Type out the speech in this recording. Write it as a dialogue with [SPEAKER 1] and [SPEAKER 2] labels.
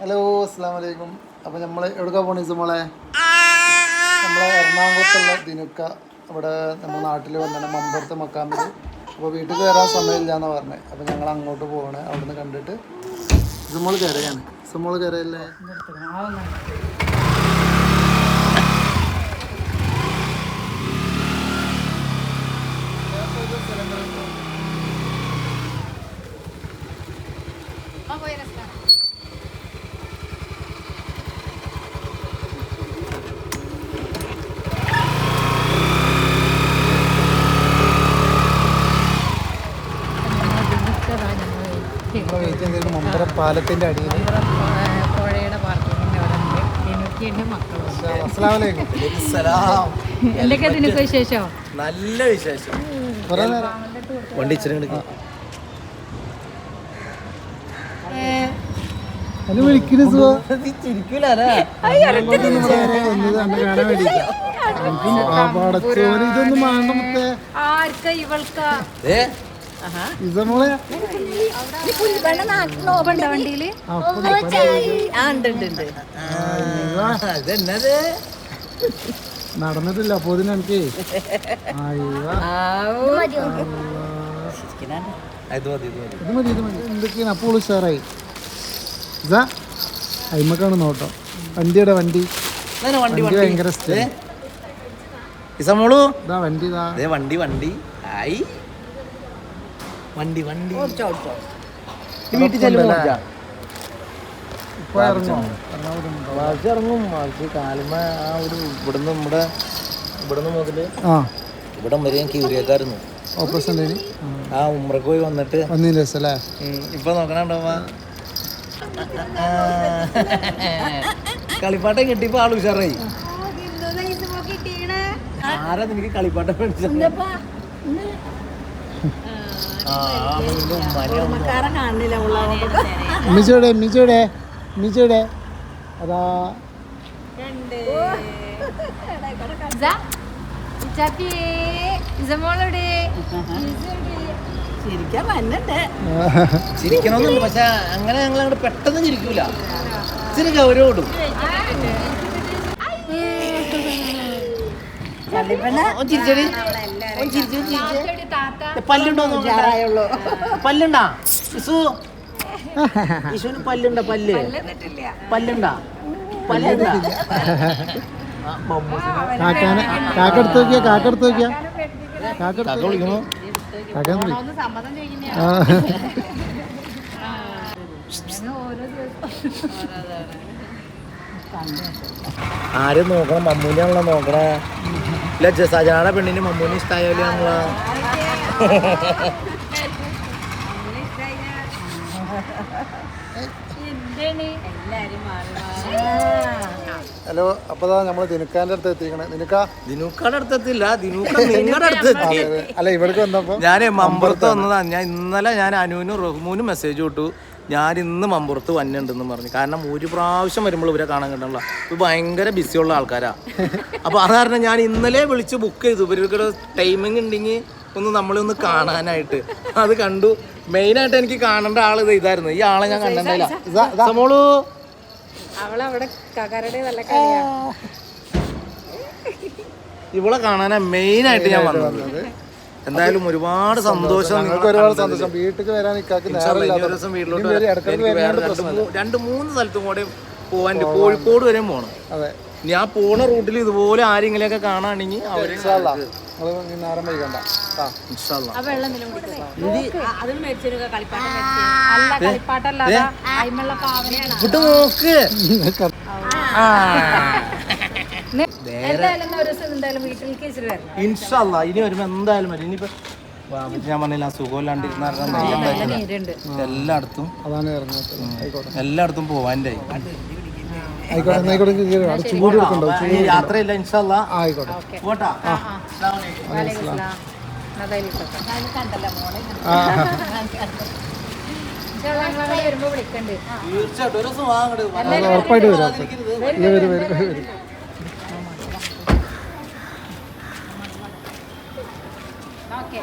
[SPEAKER 1] Hello അസ്സലാമു അലൈക്കും. അപ്പോൾ നമ്മൾ എവിടെക്കാണ് പോണീസ് മോളെ? നമ്മളെ എറണാകുളത്തുള്ള ദിനുക്ക ഇവിടെ നമ്മുടെ നാട്ടിൽ വന്നിട്ട് മമ്പുറത്ത് മക്കാമിൽ. അപ്പോൾ വീട്ടിൽ കയറാൻ സമയമില്ല എന്ന് പറഞ്ഞത്. അപ്പോൾ ഞങ്ങൾ അങ്ങോട്ട് പോവാണ്. അവിടെ നിന്ന് കണ്ടിട്ട് ഇസുമോൾ കയറിയാണ്. ഇസുമോൾ കയറിയല്ലേ? മമ്പുറം പാലത്തിൻ്റെ അടിയിൽ.
[SPEAKER 2] എന്തൊക്കെ നിനക്ക് വിശേഷം?
[SPEAKER 3] നല്ല വിശേഷം. വണ്ടി ഇച്ചിരി
[SPEAKER 1] നടന്നിട്ടില്ല അപ്പോ എനിക്ക് എന്തൊക്കെയാണ് അപ്പോൾ ഉഷാറായി. ഇതാ അയിമക്കാണ് നോട്ടോ. വണ്ടിയുടെ വണ്ടി ഭയങ്കര ഇതാ വണ്ടി
[SPEAKER 3] വണ്ടി വണ്ടി ആയി വണ്ടി വണ്ടി
[SPEAKER 1] ഇപ്പൊ ഇറങ്ങും
[SPEAKER 3] കാലുമ ആ ഒരു ഇവിടുന്ന് ഇവിടുന്ന് മുതല് ഇവിടം വരെ ഞാൻ കീറിയേക്കായിരുന്നു.
[SPEAKER 1] ഓപ്പറേഷൻ
[SPEAKER 3] ആ ഉമ്രക്ക് പോയി വന്നിട്ട്
[SPEAKER 1] വന്നതിന് രസം അല്ലേ?
[SPEAKER 3] ഇപ്പൊ നോക്കണുണ്ടോമ്മ കളിപ്പാട്ടം കിട്ടിയപ്പോ ആള് ഉഷാറായി. ആരാ നിനക്ക് കളിപ്പാട്ടം മേടിച്ചത്?
[SPEAKER 1] മിജോടെ അതാ
[SPEAKER 3] ചിരിക്കണമെന്നുണ്ട്. പക്ഷെ അങ്ങനെ ഞങ്ങൾ അങ്ങോട്ട് പെട്ടെന്ന് ചിരിക്കൂല. ഇച്ചിരി ഗൗരവം ഇടും. പല്ലുണ്ടോ? പല്ലുണ്ടാ ഇസു? ഇസുവിന് പല്ലുണ്ടോ? പല്ലുണ്ടാ? പല്ലുണ്ടാ?
[SPEAKER 1] കാക്കെടുത്ത് നോക്കിയാ കാക്ക വിളിക്കണോ?
[SPEAKER 3] ആരും നോക്കണം? മമ്മൂനെയാണല്ലോ നോക്കണേ. ഇല്ല സജാടെ പെണ്ണിന് മമ്മൂനെ ഇഷ്ടമായാലോ നമ്മളാ.
[SPEAKER 1] ഹലോ. അപ്പൊ നമ്മൾ ദിനുക്കാന്റെ അടുത്ത് എത്തിക്കണേ.
[SPEAKER 3] ദിനുക്കാടെ അടുത്തെത്തില്ല, ദിനുക്ക നിങ്ങളുടെ അടുത്തെത്തി.
[SPEAKER 1] അല്ല ഇവിടേക്ക് വന്നപ്പോ
[SPEAKER 3] ഞാൻ മമ്പുറത്ത് വന്നതാ. ഇന്നലെ ഞാൻ അനുവിനും റഹ്മൂനും മെസ്സേജ് വിട്ടു, ഞാൻ ഇന്ന് മമ്പുറത്ത് വന്നിട്ടുണ്ടെന്ന് പറഞ്ഞു. കാരണം ഒരു പ്രാവശ്യം വരുമ്പോൾ ഇവരെ കാണാൻ കിട്ടണല്ലോ. ഇത് ഭയങ്കര ബിസിയുള്ള ആൾക്കാരാ. അപ്പോൾ അത് കാരണം ഞാൻ ഇന്നലെ വിളിച്ച് ബുക്ക് ചെയ്തു. ഇവരുടെ ടൈമിങ് ഉണ്ടെങ്കിൽ ഒന്ന് നമ്മളൊന്ന് കാണാനായിട്ട്. അത് കണ്ടു. മെയിനായിട്ട് എനിക്ക് കാണേണ്ട ആൾ ഇതായിരുന്നു. ഈ ആളെ ഞാൻ കണ്ടിട്ടില്ല. മോളു ഇവളെ കാണാനാ മെയിനായിട്ട് ഞാൻ വന്നത്. എന്തായാലും ഒരുപാട് സന്തോഷം.
[SPEAKER 1] വീട്ടിൽ വരാൻ
[SPEAKER 3] വീട്ടിലോട്ട് 2-3 സ്ഥലത്തും കൂടെ പോവാൻ, കോഴിക്കോട് വരെയും പോകണം. ഞാൻ പോണ റൂട്ടിൽ ഇതുപോലെ ആരെങ്കിലൊക്കെ കാണാണെങ്കിൽ അവര് നോക്ക്. ഇൻഷാല്ലാ ഇനി വരുമ്പോ എന്തായാലും വരും. ഇനിയിപ്പോ ഞാൻ പറഞ്ഞില്ല സുഖമില്ലാണ്ടിരുന്ന എല്ലായിടത്തും പോവാൻ്റെ യാത്രയില്ല. ഇൻഷാല്ലാ പോട്ടാ. തീർച്ചയായിട്ടും ഒരു ദിവസം വാങ്ങട്.
[SPEAKER 1] ഉറപ്പായിട്ട് വരും.
[SPEAKER 2] Okay.